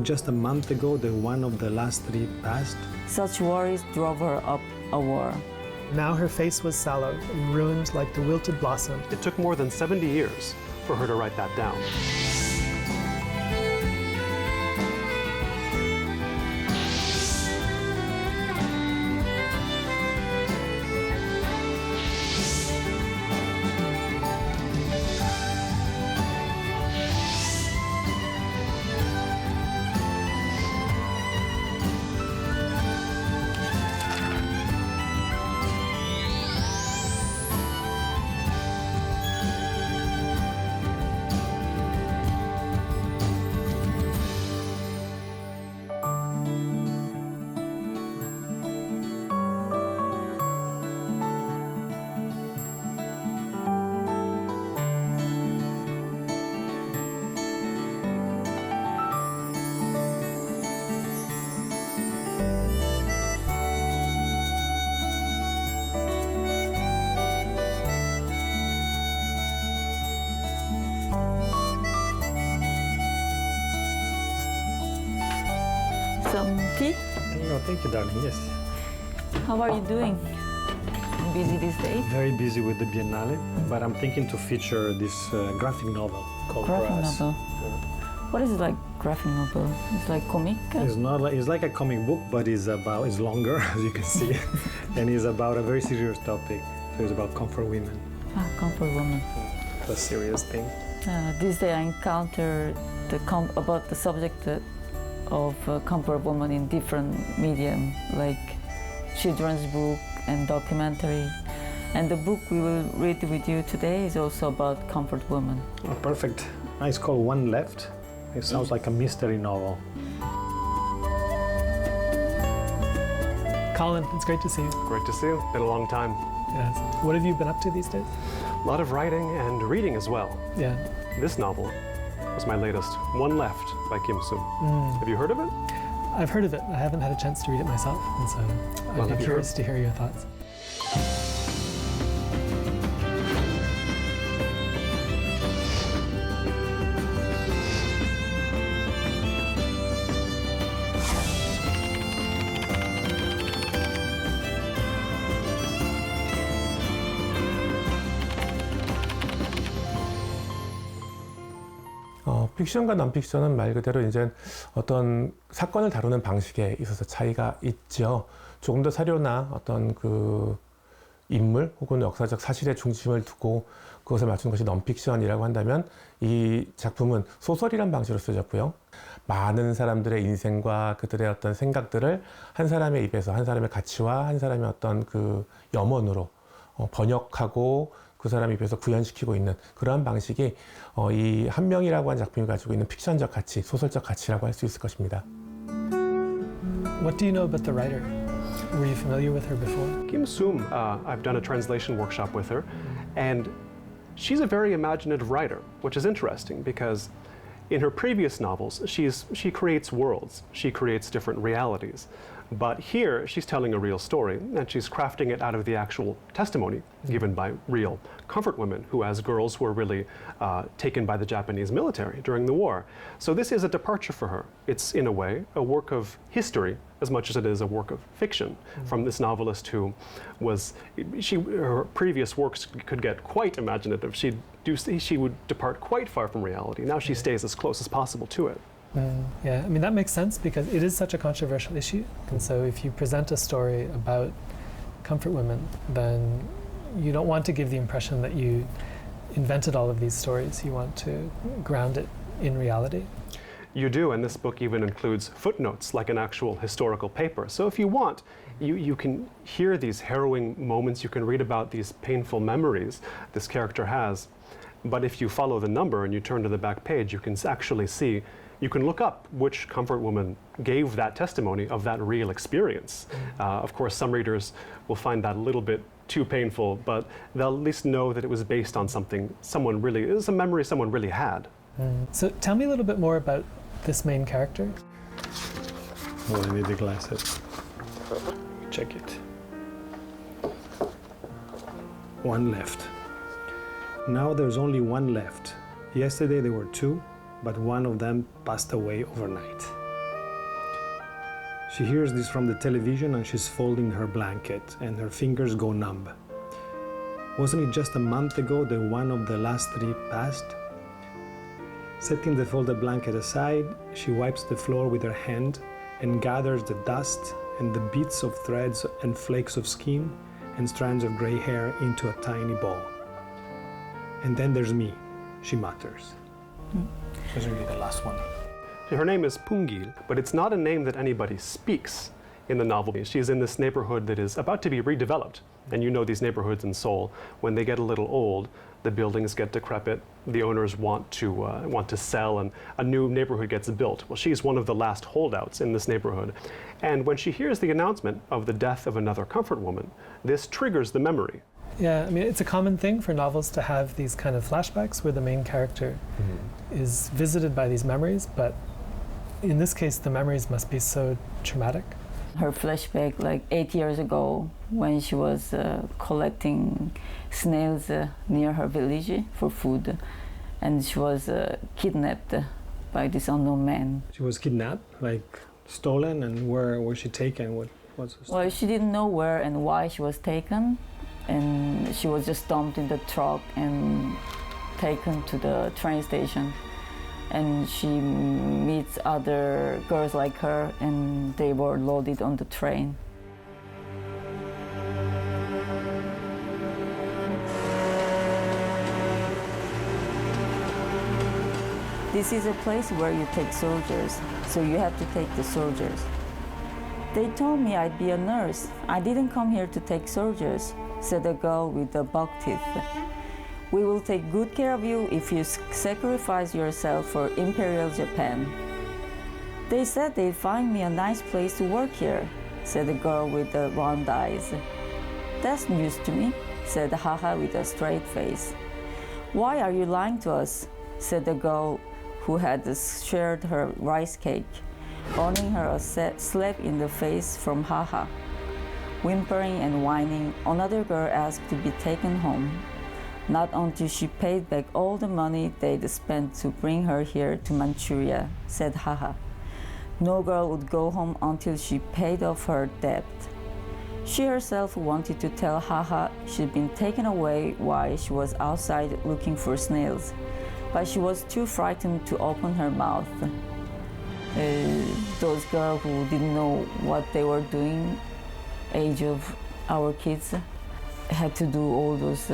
Just a month ago, the one of the last three passed. Such worries drove her up a war. Now her face was sallow and ruined like the wilted blossom. It took more than 70 years for her to write that down. Some tea? No, thank you, darling. Yes. How are you doing? Busy these days? Very busy with the Biennale, but I'm thinking to feature this graphic novel called Graphic Brass. novel. What is it like, graphic novel? It's like comic? It's not like, it's like a comic book, but it's longer, as you can see, and it's about a very serious topic. So it's about comfort women. Ah, comfort woman. A serious thing. This day I encountered about the subject of comfort woman in different medium, like children's book and documentary. And the book we will read with you today is also about comfort woman. Oh, perfect. It's called One Left. It sounds like a mystery novel. Colin, it's great to see you. Great to see you. Been a long time. Yes. What have you been up to these days? A lot of writing and reading as well. Yeah. This novel was my latest, One Left by Kim Soom. Have you heard of it? I've heard of it. I haven't had a chance to read it myself, and so I'd be curious to hear your thoughts. 픽션과 non-픽션은 말 그대로 이제 어떤 사건을 다루는 방식에 있어서 차이가 있죠. 조금 더 사료나 어떤 그 인물 혹은 역사적 사실의 중심을 두고 그것을 맞춘 것이 non-픽션이라고 한다면 이 작품은 소설이란 방식으로 쓰였고요. 많은 사람들의 인생과 그들의 어떤 생각들을 한 사람의 입에서 한 사람의 가치와 한 사람의 어떤 그 염원으로 번역하고 그 사람 입에서 구현시키고 있는 그러한 방식이 이 한 명이라고 한 작품이 가지고 있는 픽션적 가치, 소설적 가치라고 할 수 있을 것입니다. What do you know about the writer? Were you familiar with her before? Kim Soom, I've done a translation workshop with her, and she's a very imaginative writer, which is interesting because in her previous novels, she creates worlds, she creates different realities. But here, she's telling a real story, and she's crafting it out of the actual testimony given by real comfort women who, as girls, were really taken by the Japanese military during the war. So this is a departure for her. It's, in a way, a work of history as much as it is a work of fiction from this novelist who was, her previous works could get quite imaginative. She would depart quite far from reality. Now she stays as close as possible to it. Yeah, I mean, that makes sense because it is such a controversial issue. And so if you present a story about comfort women, then you don't want to give the impression that you invented all of these stories. You want to ground it in reality. You do, and this book even includes footnotes, like an actual historical paper. So if you want, you can hear these harrowing moments, you can read about these painful memories this character has. But if you follow the number and you turn to the back page, you can actually see, you can look up which comfort woman gave that testimony of that real experience. Of course, some readers will find that a little bit too painful, but they'll at least know that it was based on something it was a memory someone really had. So tell me a little bit more about this main character. Oh, I need the glasses. Check it. One left. Now there's only one left. Yesterday there were two, but one of them passed away overnight. She hears this from the television and she's folding her blanket and her fingers go numb. Wasn't it just a month ago that one of the last 3 passed? Setting the folded blanket aside, she wipes the floor with her hand and gathers the dust and the bits of threads and flakes of skin and strands of gray hair into a tiny ball. And then there's me, she mutters. This is really the last one. Her name is Pungil, but it's not a name that anybody speaks in the novel. She's in this neighborhood that is about to be redeveloped. And you know these neighborhoods in Seoul, when they get a little old, the buildings get decrepit, the owners want to sell, and a new neighborhood gets built. Well, she's one of the last holdouts in this neighborhood. And when she hears the announcement of the death of another comfort woman, this triggers the memory. Yeah, I mean, it's a common thing for novels to have these kind of flashbacks where the main character is visited by these memories, but in this case, the memories must be so traumatic. Her flashback, like 8 years ago, when she was collecting snails near her village for food, and she was kidnapped by this unknown man. She was kidnapped, like stolen, and where was she taken? What was the story? Well, she didn't know where and why she was taken, and she was just dumped in the truck and taken to the train station. And she meets other girls like her, and they were loaded on the train. This is a place where you take soldiers, so you have to take the soldiers. They told me I'd be a nurse. I didn't come here to take soldiers, said the girl with the buck teeth. We will take good care of you if you sacrifice yourself for Imperial Japan. They said they'd find me a nice place to work here, said the girl with the round eyes. That's news to me, said Haha with a straight face. Why are you lying to us, said the girl who had shared her rice cake, earning her a slap in the face from Haha. Whimpering and whining, another girl asked to be taken home. Not until she paid back all the money they'd spent to bring her here to Manchuria, said Haha. No girl would go home until she paid off her debt. She herself wanted to tell Haha she'd been taken away while she was outside looking for snails, but she was too frightened to open her mouth. Those girls who didn't know what they were doing, age of our kids, had to do all those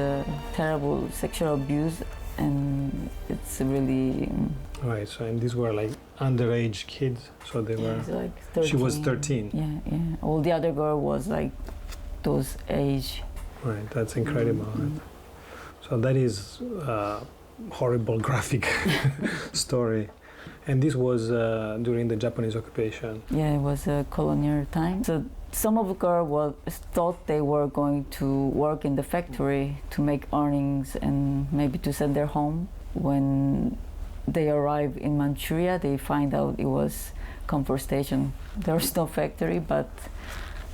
terrible sexual abuse, and it's really... Right, so and these were like underage kids, so they were... like 13. She was 13. Yeah. All the other girl was like those age. Right, that's incredible. Right? So that is a horrible graphic story. And this was during the Japanese occupation. Yeah, it was a colonial time. So some of the girls thought they were going to work in the factory to make earnings and maybe to send their home. When they arrived in Manchuria, they find out it was comfort station. There was no factory, but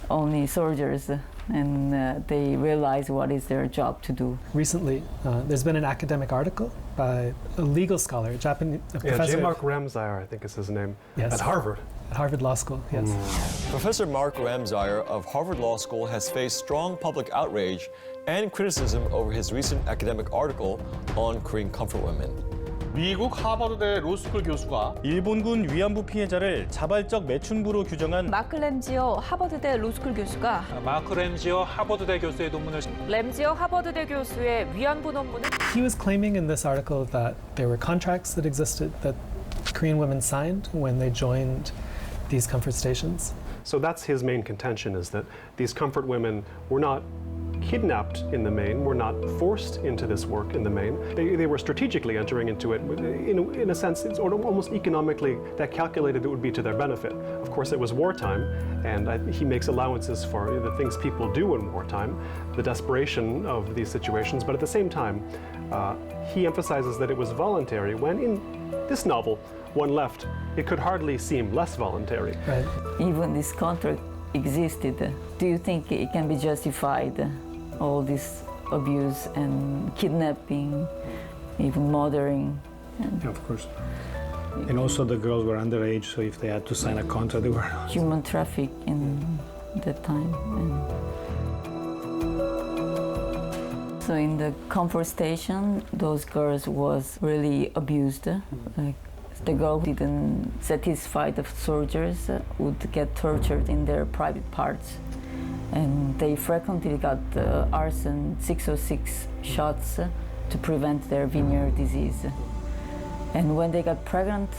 only soldiers, and they realize what is their job to do. Recently, there's been an academic article by a legal scholar, a Japanese professor. J. Mark Ramsire, I think is his name, Yes. at Harvard. At Harvard Law School, yes. Professor Mark Ramsire of Harvard Law School has faced strong public outrage and criticism over his recent academic article on Korean comfort women. 미국 하버드대 로스쿨 교수가 일본군 위안부 피해자를 자발적 매춘부로 규정한 마크 램지어 하버드대 로스쿨 교수가 마크 램지어 하버드대 교수의 논문을 램지어 하버드대 교수의 위안부 논문을 He was claiming in this article that there were contracts that existed that Korean women signed when they joined these comfort stations. So that's his main contention, is that these comfort women were not kidnapped in the main, were not forced into this work in the main. They were strategically entering into it in a sense, it's almost economically that calculated it would be to their benefit. Of course, it was wartime, and he makes allowances for the things people do in wartime, the desperation of these situations, but at the same time, he emphasizes that it was voluntary, when in this novel, one left, it could hardly seem less voluntary. Right. Even this contract existed. Do you think it can be justified, all this abuse and kidnapping, even murdering? Yeah, of course. And also the girls were underage, so if they had to sign a contract, they were human traffic in that time. So in the comfort station, those girls was really abused. Like the girl who didn't satisfy the soldiers would get tortured in their private parts. And they frequently got arson 606 shots to prevent their venereal disease. And when they got pregnant,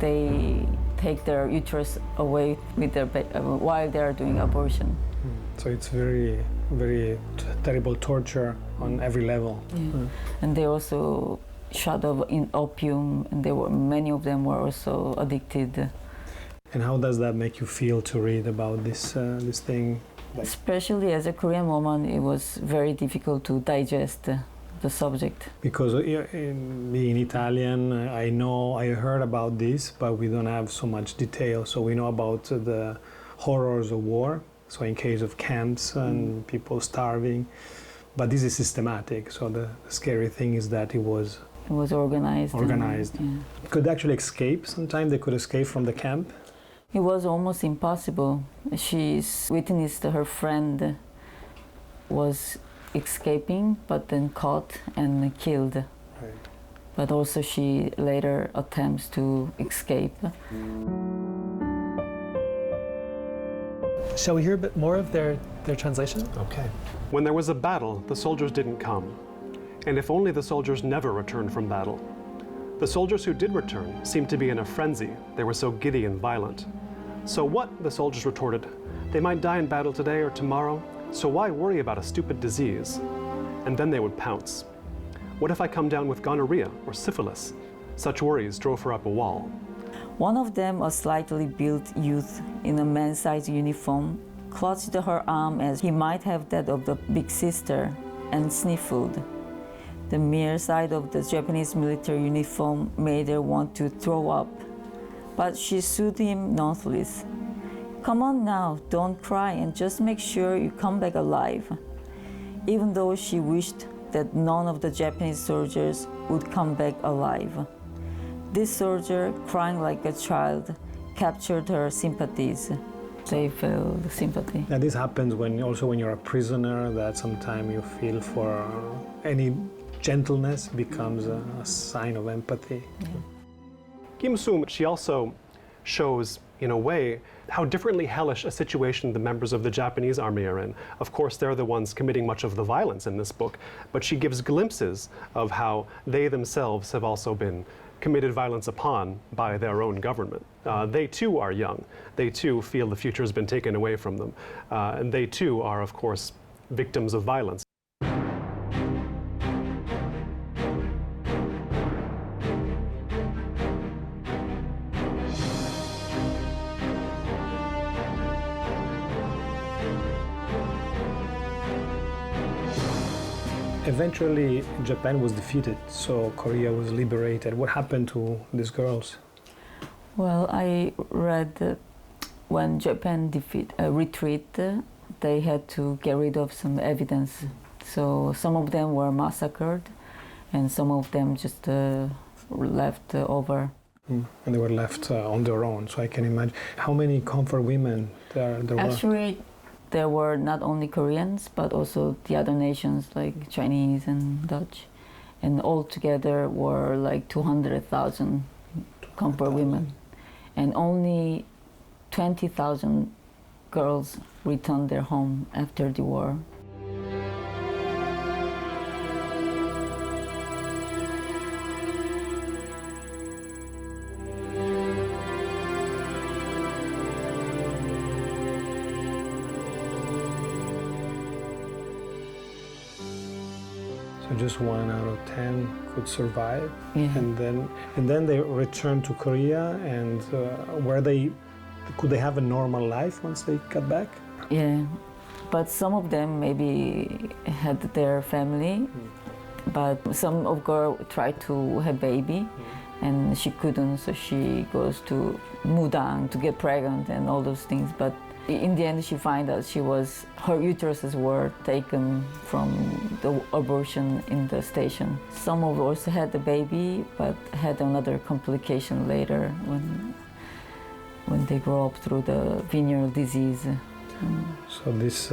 they take their uterus away with their while they are doing abortion. So it's very, very terrible torture on every level. Yeah. And they also shot in opium, and many of them were also addicted. And how does that make you feel to read about this thing? Especially as a Korean woman, it was very difficult to digest the subject. Because being Italian, I heard about this, but we don't have so much detail. So we know about the horrors of war, so in case of camps and people starving. But this is systematic, so the scary thing is that it was organized. And could they actually escape sometime? They could escape from the camp? It was almost impossible. She witnessed her friend was escaping, but then caught and killed. Right. But also she later attempts to escape. Shall we hear a bit more of their translation? Okay. When there was a battle, the soldiers didn't come. And if only the soldiers never returned from battle. The soldiers who did return seemed to be in a frenzy. They were so giddy and violent. So what, the soldiers retorted, they might die in battle today or tomorrow, so why worry about a stupid disease? And then they would pounce. What if I come down with gonorrhea or syphilis? Such worries drove her up a wall. One of them, a slightly built youth in a man-sized uniform, clutched her arm as he might have that of the big sister and sniffled. The mere sight of the Japanese military uniform made her want to throw up, but she soothed him nonetheless. Come on now, don't cry and just make sure you come back alive. Even though she wished that none of the Japanese soldiers would come back alive. This soldier, crying like a child, captured her sympathies. They felt sympathy. And this happens when you're a prisoner, that sometimes you feel for any gentleness becomes a sign of empathy. Yeah. Kim Soom, she also shows, in a way, how differently hellish a situation the members of the Japanese army are in. Of course, they're the ones committing much of the violence in this book, but she gives glimpses of how they themselves have also been committed violence upon by their own government. They too are young. They too feel the future has been taken away from them. And they too are, of course, victims of violence. Eventually, Japan was defeated, so Korea was liberated. What happened to these girls? Well, I read that when Japan retreated, they had to get rid of some evidence. So some of them were massacred, and some of them just left over. And they were left on their own. So I can imagine how many comfort women there were. Actually, there were not only Koreans, but also the other nations like Chinese and Dutch. And all together were like 200,000 comfort women. And only 20,000 girls returned their home after the war. So just 1 out of 10 could survive, Yeah. and then they returned to Korea. And could they have a normal life once they got back? Yeah, but some of them maybe had their family, but some of girls tried to have baby, and she couldn't, so she goes to Mudang to get pregnant and all those things. But in the end, she found out her uteruses were taken from the abortion in the station. Some of also had the baby, but had another complication later when they grow up through the venereal disease. So this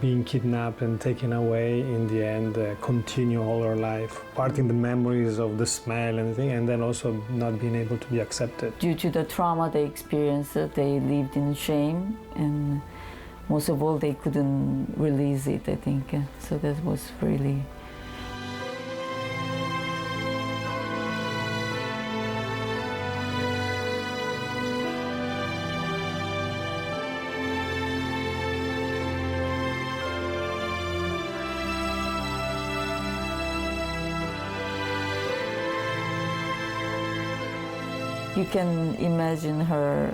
being kidnapped and taken away in the end continue all her life, parting the memories of the smell and everything, and then also not being able to be accepted. Due to the trauma they experienced, they lived in shame, and most of all they couldn't release it, I think. So that was really... You can imagine her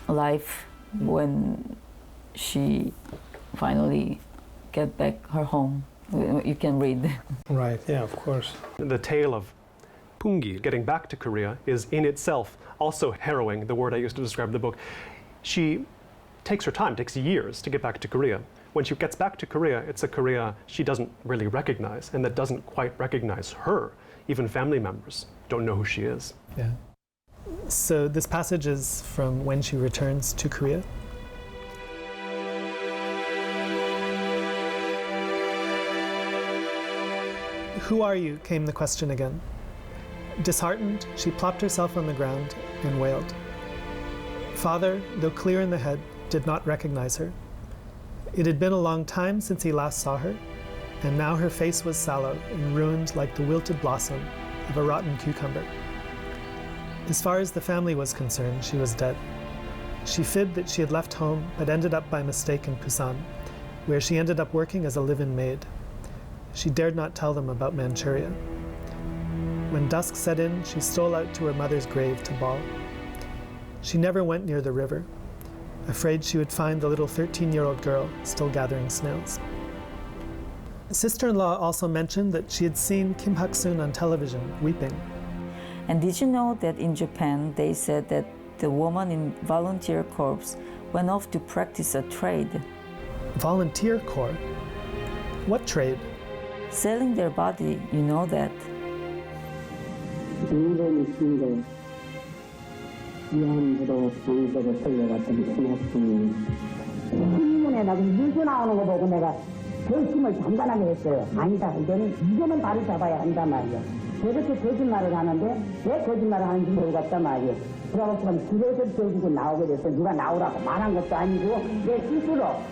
life when she finally get back her home. You can read. Right, yeah, of course. The tale of Pungi getting back to Korea is in itself also harrowing, the word I used to describe the book. She takes her time, takes years to get back to Korea. When she gets back to Korea, it's a Korea she doesn't really recognize, and that doesn't quite recognize her. Even family members don't know who she is. Yeah. So this passage is from when she returns to Korea. Who are you? Came the question again. Disheartened, she plopped herself on the ground and wailed. Father, though clear in the head, did not recognize her. It had been a long time since he last saw her, and now her face was sallow and ruined like the wilted blossom of a rotten cucumber. As far as the family was concerned, she was dead. She fibbed that she had left home, but ended up by mistake in Busan, where she ended up working as a live-in maid. She dared not tell them about Manchuria. When dusk set in, she stole out to her mother's grave to bawl. She never went near the river, afraid she would find the little 13-year-old girl still gathering snails. Sister-in-law also mentioned that she had seen Kim Haksun on television weeping. And did you know that in Japan they said that the woman in volunteer corps went off to practice a trade? Volunteer corps? What trade? Selling their body, you know that. 결심을 단단하게 했어요. 아니다, 이제는 바로 잡아야 한단 말이야. 저렇게 거짓말을 하는데 왜 거짓말을 하는지 모르겠단 말이야. 그래갖고 집에서 결국은 나오게 됐어. 누가 나오라고 말한 것도 아니고 내 스스로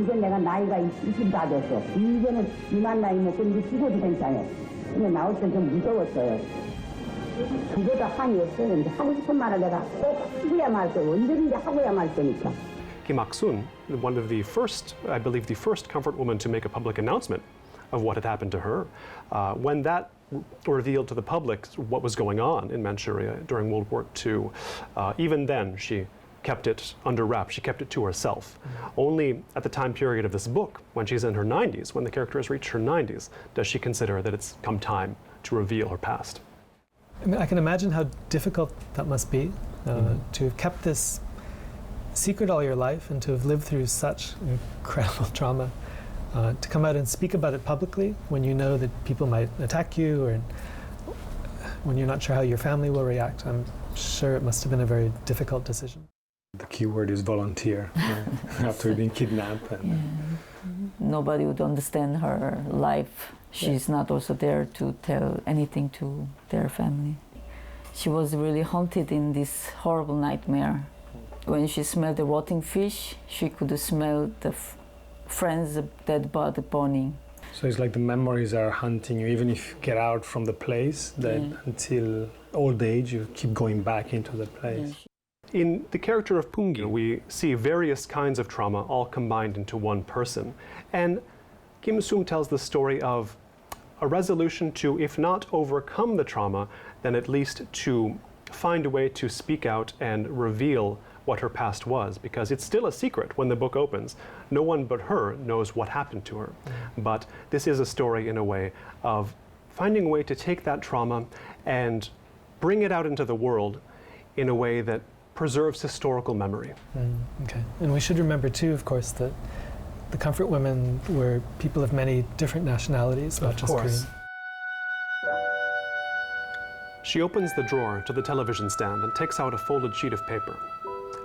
이제 내가 나이가 20다 됐어. 이제는 이만 나이 먹고 이제 죽어도 괜찮아요. 근데 나올 때 좀 무서웠어요. 그거도 한이었어요. 이제 하고 싶은 말을 내가 꼭 하고야 말 거예요. 언제든지 하고야 말 거니까. Kim Haksun, one of the first, I believe the first comfort woman to make a public announcement of what had happened to her. When that revealed to the public what was going on in Manchuria during World War II, even then she kept it under wraps, she kept it to herself. Only at the time period of this book, when she's in her 90s, when the character has reached her 90s, does she consider that it's come time to reveal her past. I mean, I can imagine how difficult that must be, to have kept this secret all your life and to have lived through such incredible trauma, to come out and speak about it publicly when you know that people might attack you or when you're not sure how your family will react. I'm sure it must have been a very difficult decision. The key word is volunteer, after being kidnapped. And Nobody would understand her life. She's not also there to tell anything to their family. She was really haunted in this horrible nightmare. When she smelled the rotting fish, she could smell the friend's dead body burning. so it's like the memories are hunting you, even if you get out from the place, that until old age you keep going back into the place. In the character of Pungi, we see various kinds of trauma all combined into one person. And Kim Soom tells the story of a resolution to, if not overcome the trauma, then at least to find a way to speak out and reveal what her past was, because it's still a secret when the book opens. No one but her knows what happened to her. But this is a story in a way of finding a way to take that trauma and bring it out into the world in a way that preserves historical memory. Okay. And we should remember too, of course, that the comfort women were people of many different nationalities, not just Korean. She opens the drawer to the television stand and takes out a folded sheet of paper.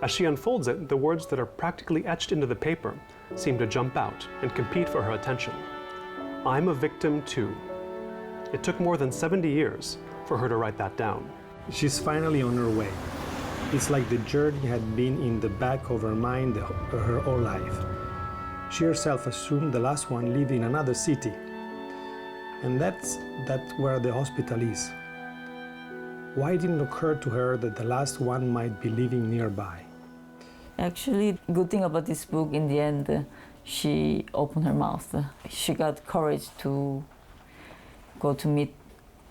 As she unfolds it, the words that are practically etched into the paper seem to jump out and compete for her attention. I'm a victim too. It took more than 70 years for her to write that down. She's finally on her way. It's like the journey had been in the back of her mind her whole life. She herself assumed the last one lived in another city. And that's where the hospital is. Why didn't it occur to her that the last one might be living nearby? Actually, good thing about this book, in the end, she opened her mouth. She got courage to go to meet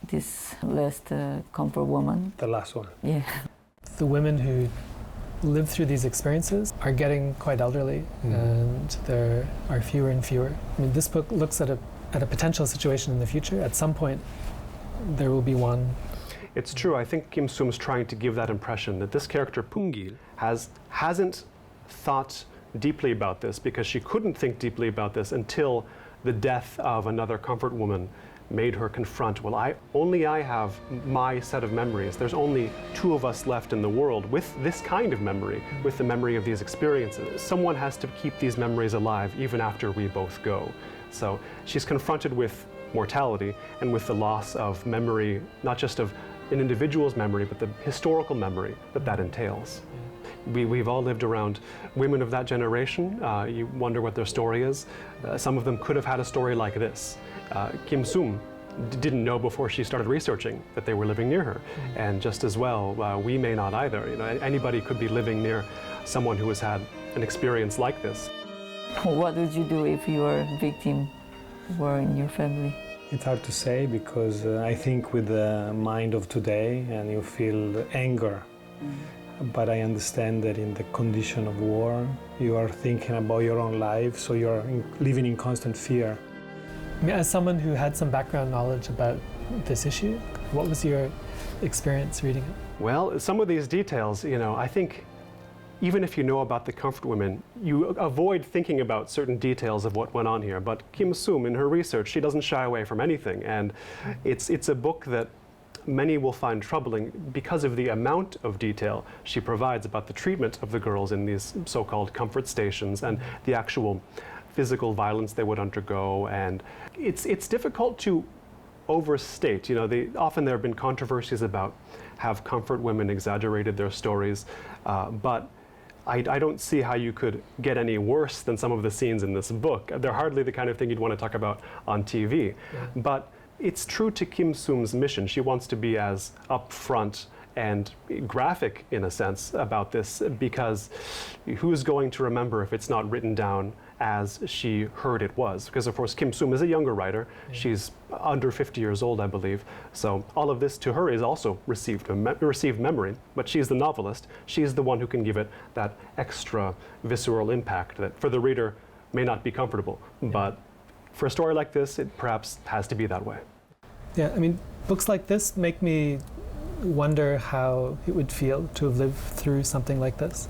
this last comfort woman. The last one. Yeah. The women who live through these experiences are getting quite elderly, and there are fewer and fewer. I mean, this book looks at a potential situation in the future. At some point, there will be one. It's true. I think Kim Soom's trying to give that impression that this character, Pungil, hasn't thought deeply about this because she couldn't think deeply about this until the death of another comfort woman made her confront, well, I have my set of memories. There's only two of us left in the world with this kind of memory, with the memory of these experiences. Someone has to keep these memories alive even after we both go. So she's confronted with mortality and with the loss of memory, not just of an individual's memory, but the historical memory that entails. We've all lived around women of that generation. You wonder what their story is. Some of them could have had a story like this. Kim Soom didn't know before she started researching that they were living near her. And just as well, we may not either. You know, anybody could be living near someone who has had an experience like this. What would you do if your victim were in your family? It's hard to say because I think with the mind of today and you feel anger. But I understand that in the condition of war, you are thinking about your own life, so you're living in constant fear. I mean, as someone who had some background knowledge about this issue, what was your experience reading it? Well, some of these details, you know, I think even if you know about the comfort women, you avoid thinking about certain details of what went on here. But Kim Soom, in her research, she doesn't shy away from anything. And it's a book that many will find troubling because of the amount of detail she provides about the treatment of the girls in these so-called comfort stations and the actual physical violence they would undergo. And it's difficult to overstate. You know, often there have been controversies about have comfort women exaggerated their stories, but I don't see how you could get any worse than some of the scenes in this book. They're hardly the kind of thing you'd want to talk about on TV. Yeah. But it's true to Kim Soom's mission. She wants to be as upfront and graphic, in a sense, about this, because who's going to remember if it's not written down as she heard it was? Because, of course, Kim Soom is a younger writer. Yeah. She's under 50 years old, I believe. So all of this to her is also received memory, but she's the novelist. She's the one who can give it that extra visceral impact that for the reader may not be comfortable. Yeah. But for a story like this, it perhaps has to be that way. Yeah, I mean, books like this make me wonder how it would feel to have lived through something like this.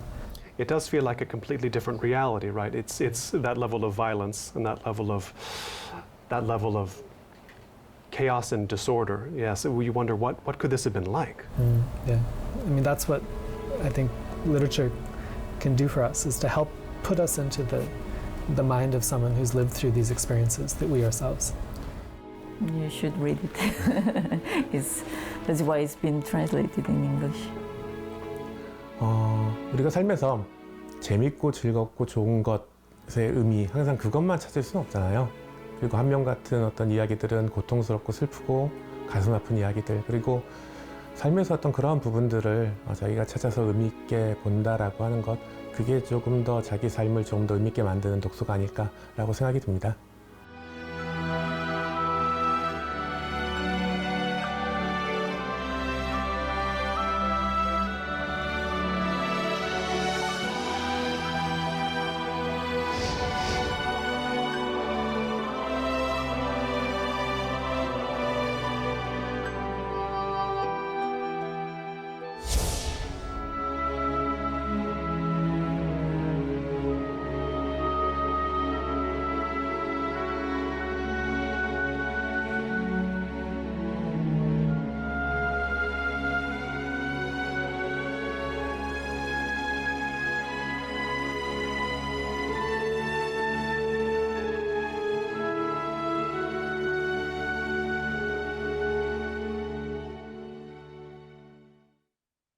It does feel like a completely different reality, right? It's that level of violence and that level of chaos and disorder. Yes, you wonder what could this have been like? Yeah, I mean, that's what I think literature can do for us, is to help put us into the mind of someone who's lived through these experiences that we ourselves. You should read it. That's why it's been translated in English. 우리가 살면서 재밌고 즐겁고 좋은 것의 의미, 항상 그것만 찾을 수는 없잖아요. 그리고 한명 같은 어떤 이야기들은 고통스럽고 슬프고 가슴 아픈 이야기들, 그리고 삶에서 어떤 그러한 부분들을 자기가 찾아서 의미 있게 본다라고 하는 것, 그게 조금 더 자기 삶을 좀 더 의미 있게 만드는 독서가 아닐까라고 생각이 듭니다.